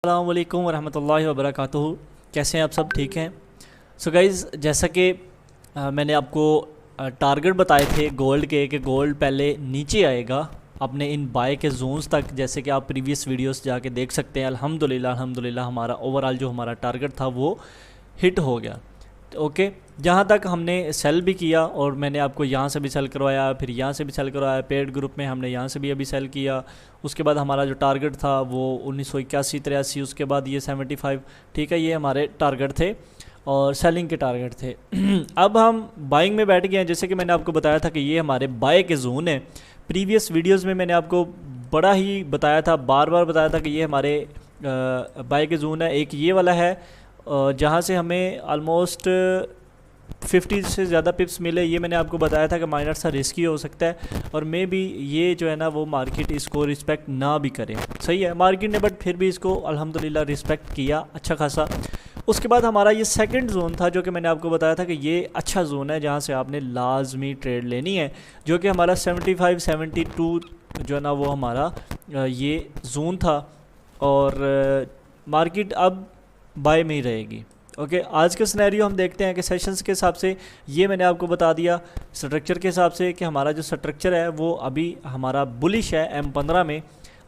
अस्सलाम वालेकुम वरहमतुल्लाहि वबरकातुहू। कैसे हैं आप सब? ठीक हैं? सो गाइज़, जैसा कि मैंने आपको टारगेट बताए थे गोल्ड के कि गोल्ड पहले नीचे आएगा अपने इन बाय के जोन्स तक, जैसे कि आप प्रीवियस वीडियोस जाके देख सकते हैं। अल्हम्दुलिल्लाह हमारा ओवरऑल जो हमारा टारगेट था वो हिट हो गया। ओके, जहाँ तक हमने सेल भी किया और मैंने आपको यहाँ से भी सेल करवाया, फिर यहाँ से भी सेल करवाया, पेड ग्रुप में हमने यहाँ से भी अभी सेल किया। उसके बाद हमारा जो टारगेट था वो 1981-83, उसके बाद ये 75। ठीक है, ये हमारे टारगेट थे और सेलिंग के टारगेट थे। अब हम बाइंग में बैठ गए हैं। जैसे कि मैंने आपको बताया था कि ये हमारे बाय के जोन है। प्रीवियस वीडियोस में मैंने आपको बड़ा ही बताया था, बार बार बताया था कि ये हमारे बाय के जोन है। एक ये वाला है जहाँ से हमें ऑलमोस्ट 50 से ज़्यादा पिप्स मिले। ये मैंने आपको बताया था कि माइनर सा रिस्की हो सकता है और मे भी ये जो है ना वो मार्केट इसको रिस्पेक्ट ना भी करे। सही है, मार्केट ने बट फिर भी इसको अल्हम्दुलिल्लाह रिस्पेक्ट किया अच्छा खासा। उसके बाद हमारा ये सेकंड जोन था जो कि मैंने आपको बताया था कि ये अच्छा जोन है जहाँ से आपने लाजमी ट्रेड लेनी है, जो कि हमारा 75-72 जो है ना वो हमारा ये जोन था। और मार्केट अब बाय में ही रहेगी। ओके, आज का सिनेरियो हम देखते हैं कि सेशंस के हिसाब से ये मैंने आपको बता दिया, स्ट्रक्चर के हिसाब से कि हमारा जो स्ट्रक्चर है वो अभी हमारा बुलिश है M15 में।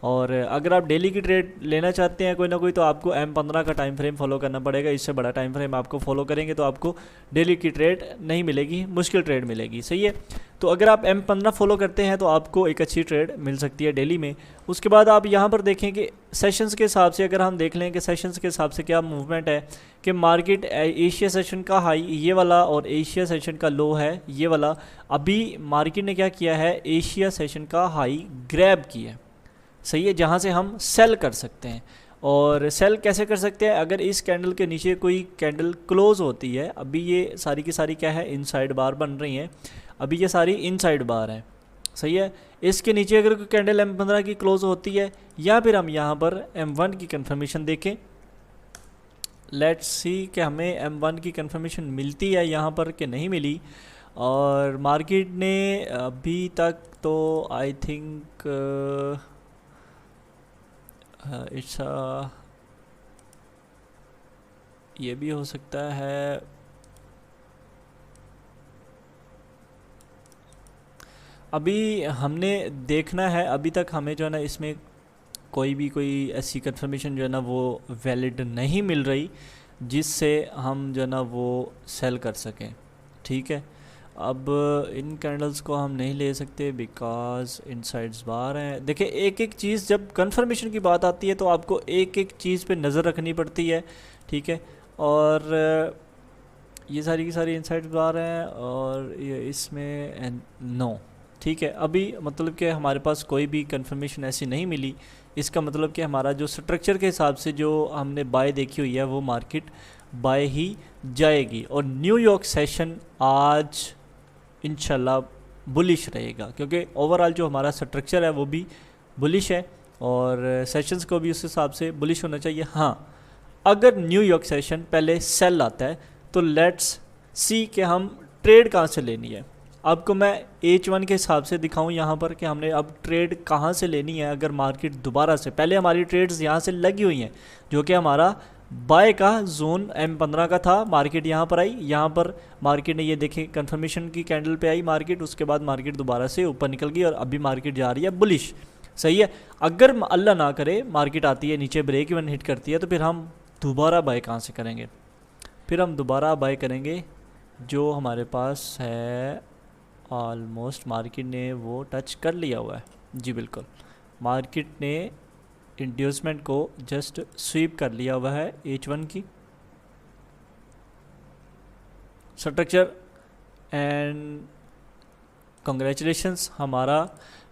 और अगर आप डेली की ट्रेड लेना चाहते हैं कोई ना कोई, तो आपको M15 का टाइम फ्रेम फॉलो करना पड़ेगा। इससे बड़ा टाइम फ्रेम आपको फॉलो करेंगे तो आपको डेली की ट्रेड नहीं मिलेगी, मुश्किल ट्रेड मिलेगी। सही है, तो अगर आप M15 फॉलो करते हैं तो आपको एक अच्छी ट्रेड मिल सकती है डेली में। उसके बाद आप यहाँ पर देखें कि सेशंस के हिसाब से अगर हम देख लें कि सेशंस के हिसाब से क्या मूवमेंट है कि मार्केट एशिया सेशन का हाई ये वाला और एशिया सेशन का लो है ये वाला। अभी मार्केट ने क्या किया है, एशिया सेशन का हाई ग्रैब किया है। सही है, जहाँ से हम सेल कर सकते हैं। और सेल कैसे कर सकते हैं, अगर इस कैंडल के नीचे कोई कैंडल क्लोज होती है, अभी ये सारी की सारी क्या है, इनसाइड बार बन रही हैं, अभी ये सारी इनसाइड बार हैं। सही है, इसके नीचे अगर कोई कैंडल M15 की क्लोज होती है या फिर हम यहाँ पर M1 की कंफर्मेशन देखें, लेट्स सी कि हमें M1 की कंफर्मेशन मिलती है यहाँ पर कि नहीं मिली। और मार्केट ने अभी तक तो आई थिंक इट्स ये भी हो सकता है। अभी हमने देखना है, अभी तक हमें जो है ना इसमें कोई ऐसी कंफर्मेशन जो है ना वो वैलिड नहीं मिल रही जिससे हम जो है ना वो सेल कर सकें। ठीक है, अब इन कैंडल्स को हम नहीं ले सकते बिकॉज इनसाइड्स बार हैं। देखिए, एक एक चीज़ जब कंफर्मेशन की बात आती है तो आपको एक एक चीज़ पे नज़र रखनी पड़ती है। ठीक है, और ये सारी की सारी इनसाइड्स बार हैं और ये इसमें नो। ठीक है, अभी मतलब कि हमारे पास कोई भी कंफर्मेशन ऐसी नहीं मिली। इसका मतलब कि हमारा जो स्ट्रक्चर के हिसाब से जो हमने बाय देखी हुई है वो मार्केट बाय ही जाएगी। और न्यूयॉर्क सेशन आज इंशाल्लाह बुलिश रहेगा क्योंकि ओवरऑल जो हमारा स्ट्रक्चर है वो भी बुलिश है और सेशंस को भी उस हिसाब से बुलिश होना चाहिए। हाँ, अगर न्यूयॉर्क सेशन पहले सेल आता है तो लेट्स सी कि हम ट्रेड कहाँ से लेनी है। आपको मैं H1 के हिसाब से दिखाऊं यहाँ पर कि हमने अब ट्रेड कहाँ से लेनी है। अगर मार्केट दोबारा से, पहले हमारी ट्रेड्स यहाँ से लगी हुई हैं जो कि हमारा बाय का जोन M15 का था, मार्केट यहाँ पर आई, यहाँ पर मार्केट ने ये देखें कंफर्मेशन की कैंडल पे आई मार्केट, उसके बाद मार्केट दोबारा से ऊपर निकल गई और अभी मार्केट जा रही है बुलिश। सही है, अगर अल्लाह ना करे मार्केट आती है नीचे ब्रेक इवन हिट करती है तो फिर हम दोबारा बाय कहाँ से करेंगे, फिर हम दोबारा बाय करेंगे जो हमारे पास है ऑलमोस्ट मार्केट ने वो टच कर लिया हुआ है। जी बिल्कुल, मार्केट ने इंड्यूसमेंट को जस्ट स्वीप कर लिया हुआ है H1 की स्ट्रक्चर। एंड कंग्रेचुलेशंस, हमारा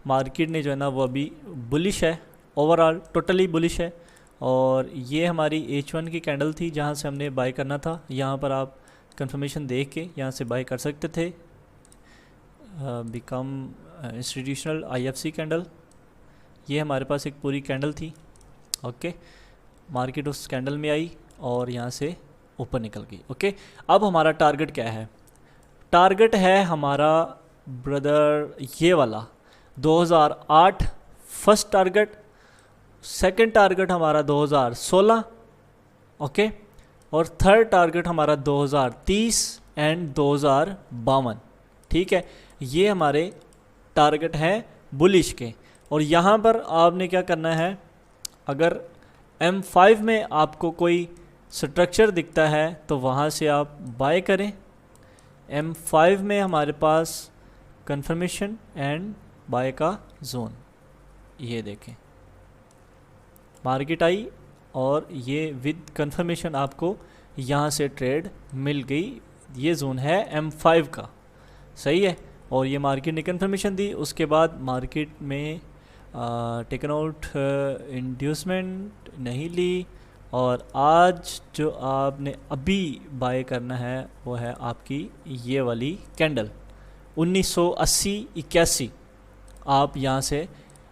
मार्केट ने जो है ना वो अभी बुलिश है, ओवरऑल टोटली बुलिश है। और ये हमारी H1 की कैंडल थी जहाँ से हमने बाय करना था। यहाँ पर आप कंफर्मेशन देख के यहाँ से बाय कर सकते थे। बिकम इंस्टीट्यूशनल IFC कैंडल, ये हमारे पास एक पूरी कैंडल थी। ओके, मार्केट उस कैंडल में आई और यहाँ से ऊपर निकल गई। ओके, अब हमारा टारगेट क्या है, टारगेट है हमारा ब्रदर ये वाला 2008 फर्स्ट टारगेट सेकंड टारगेट हमारा 2016, ओके, और थर्ड टारगेट हमारा 2030 एंड 2052, ठीक है। ये हमारे टारगेट हैं बुलिश के। और यहाँ पर आपने क्या करना है, अगर M5 में आपको कोई स्ट्रक्चर दिखता है तो वहाँ से आप बाय करें। M5 में हमारे पास कंफर्मेशन एंड बाय का जोन, ये देखें मार्केट आई और ये विद कंफर्मेशन आपको यहाँ से ट्रेड मिल गई। ये जोन है M5 का, सही है। और ये मार्केट ने कंफर्मेशन दी, उसके बाद मार्केट में टेकन आउट इंड्यूसमेंट नहीं ली, और आज जो आपने अभी बाय करना है वो है आपकी ये वाली कैंडल 1980-81, आप यहाँ से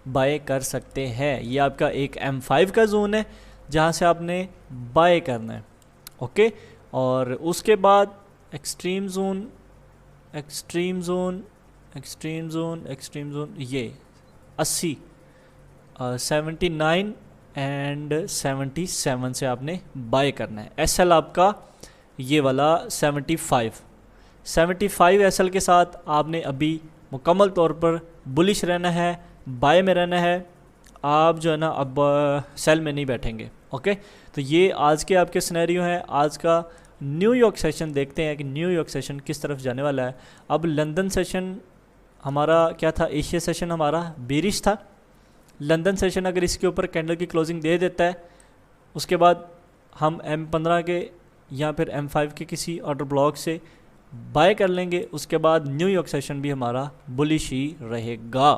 बाय कर सकते हैं। ये आपका एक M5 का जोन है जहाँ से आपने बाय करना है, ओके। और उसके बाद extreme zone, extreme zone, extreme zone, extreme zone, ये 80, 79 एंड 77 से आपने बाय करना है। SL आपका ये वाला 75 SL के साथ आपने अभी मुकम्मल तौर पर बुलिश रहना है, बाय में रहना है। आप जो है ना अब सेल में नहीं बैठेंगे, ओके। तो ये आज के आपके सिनेरियो हैं। आज का न्यूयॉर्क सेशन देखते हैं कि न्यूयॉर्क सेशन किस तरफ जाने वाला है। अब लंदन सेशन हमारा क्या था, एशिया सेशन हमारा बेरिश था। लंदन सेशन अगर इसके ऊपर कैंडल की क्लोजिंग दे देता है, उसके बाद हम M15 के या फिर M5 के किसी ऑर्डर ब्लॉक से बाय कर लेंगे। उसके बाद न्यूयॉर्क सेशन भी हमारा बुलिश ही रहेगा।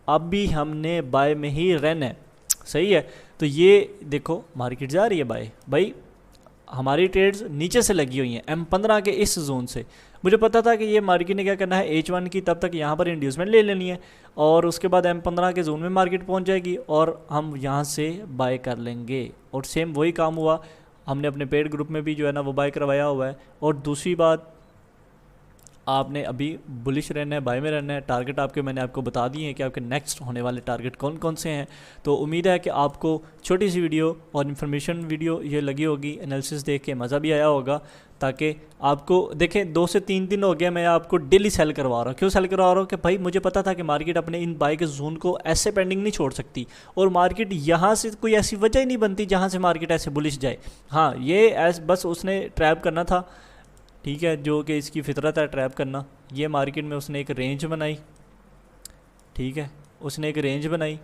अब भी हमने बाय में ही रहना है, सही है। तो ये देखो मार्केट जा रही है बाय, भाई हमारी ट्रेड्स नीचे से लगी हुई हैं M15 के इस जोन से। मुझे पता था कि ये मार्केट ने क्या करना है, H1 की तब तक यहाँ पर इंड्यूसमेंट ले लेनी है और उसके बाद M15 के जोन में मार्केट पहुँच जाएगी और हम यहाँ से बाय कर लेंगे। और सेम वही काम हुआ, हमने अपने पेड ग्रुप में भी जो है ना वो बाय करवाया हुआ है। और दूसरी बात, आपने अभी बुलिश रहना है, बाय में रहना है। टारगेट आपके मैंने आपको बता दिए हैं कि आपके नेक्स्ट होने वाले टारगेट कौन कौन से हैं। तो उम्मीद है कि आपको छोटी सी वीडियो और इन्फॉर्मेशन वीडियो ये लगी होगी, एनालिसिस देख के मज़ा भी आया होगा। ताकि आपको देखें 2 से 3 दिन हो गया मैं आपको डेली सेल करवा रहा हूँ। क्यों सेल करवा रहा हूँ कि भाई मुझे पता था कि मार्केट अपने इन बाय के जोन को ऐसे पेंडिंग नहीं छोड़ सकती, और मार्केट यहाँ से कोई ऐसी वजह ही नहीं बनती जहाँ से मार्केट ऐसे बुलिश जाए। हाँ, ये बस उसने ट्रैप करना था, ठीक है, जो कि इसकी फितरत है ट्रैप करना। ये मार्केट में उसने एक रेंज बनाई, ठीक है, उसने एक रेंज बनाई,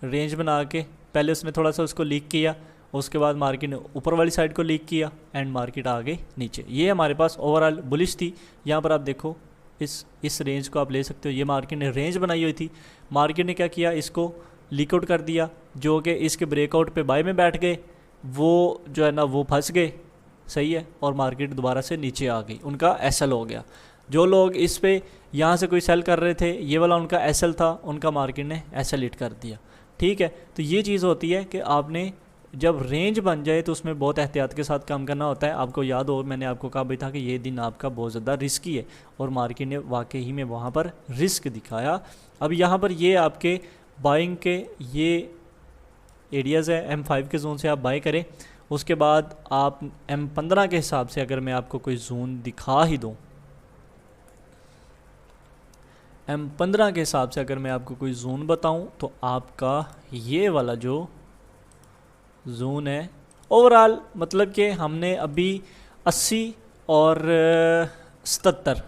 रेंज बना के पहले उसने थोड़ा सा उसको लीक किया, उसके बाद मार्केट ने ऊपर वाली साइड को लीक किया एंड मार्केट आ गई नीचे। ये हमारे पास ओवरऑल बुलिश थी। यहाँ पर आप देखो इस रेंज को आप ले सकते हो। ये मार्केट ने रेंज बनाई हुई थी, मार्केट ने क्या किया, इसको लीक आउट कर दिया, जो कि इसके ब्रेकआउट पे बाय में बैठ गए, वो जो है ना वो फंस गए, सही है, और मार्केट दोबारा से नीचे आ गई, उनका एसएल हो गया। जो लोग इस पे यहाँ से कोई सेल कर रहे थे, ये वाला उनका एसएल था, उनका मार्केट ने एसएल हिट कर दिया, ठीक है। तो ये चीज़ होती है कि आपने जब रेंज बन जाए तो उसमें बहुत एहतियात के साथ काम करना होता है। आपको याद हो मैंने आपको कहा भी था कि ये दिन आपका बहुत ज़्यादा रिस्की है, और मार्केट ने वाकई ही में वहाँ पर रिस्क दिखाया। अब यहाँ पर ये आपके बाइंग के ये एरियाज़ है, M5 के जोन से आप बाई करें। उसके बाद आप M15 के हिसाब से अगर मैं आपको कोई जोन दिखा ही दूँ, M15 के हिसाब से अगर मैं आपको कोई जोन बताऊं तो आपका ये वाला जो जोन है ओवरऑल, मतलब कि हमने अभी 80 और 77,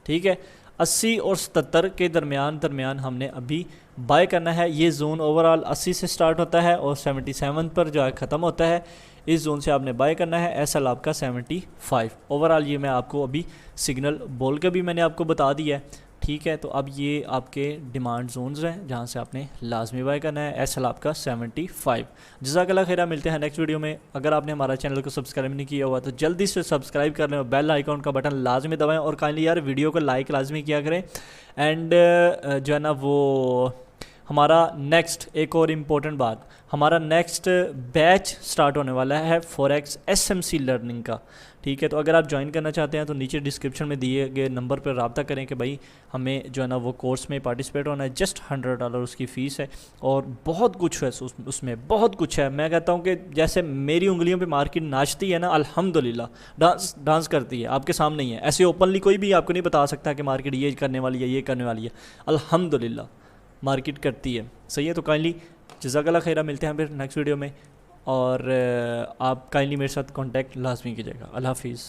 ठीक है, 80 और 77 के दरमियान हमने अभी बाय करना है। ये जोन ओवरऑल 80 से स्टार्ट होता है और 77 पर जो है ख़त्म होता है। इस जोन से आपने बाय करना है। एसएल आपका 75 ओवरऑल, ये मैं आपको अभी सिग्नल बोल के भी मैंने आपको बता दिया है, ठीक है। तो अब ये आपके डिमांड जोन्स हैं जहाँ से आपने लाजमी बाय करना है। एसएल आपका 75। जज़ाकल्लाह खैरा, मिलते हैं नेक्स्ट वीडियो में। अगर आपने हमारा चैनल को सब्सक्राइब नहीं किया हुआ तो जल्दी से सब्सक्राइब कर लें और बेल आइकॉन का बटन लाजमी दबाएं, और काइंडली यार वीडियो को लाइक लाजमी किया करें। एंड जो है ना वो हमारा नेक्स्ट एक और इम्पोर्टेंट बात, हमारा नेक्स्ट बैच स्टार्ट होने वाला है फॉरेक्स SMC लर्निंग का, ठीक है। तो अगर आप ज्वाइन करना चाहते हैं तो नीचे डिस्क्रिप्शन में दिए गए नंबर पर रब्ता करें कि भाई हमें जो है ना वो कोर्स में पार्टिसिपेट होना है। जस्ट $100 उसकी फ़ीस है और बहुत कुछ है उसमें, बहुत कुछ है। मैं कहता हूँ कि जैसे मेरी उंगलियों पे मार्केट नाचती है ना, अल्हम्दुलिल्लाह डांस करती है, आपके सामने ही है। ऐसे ओपनली कोई भी आपको नहीं बता सकता कि मार्केट ये करने वाली है, ये करने वाली है। अल्हम्दुलिल्लाह मार्केट करती है, सही है। तो काइंडली जज़ाकल्लाह खैरा, मिलते हैं फिर नेक्स्ट वीडियो में। और आप काइंडली मेरे साथ कांटेक्ट लाजमी कीजिएगा। अल्लाह हाफिज़।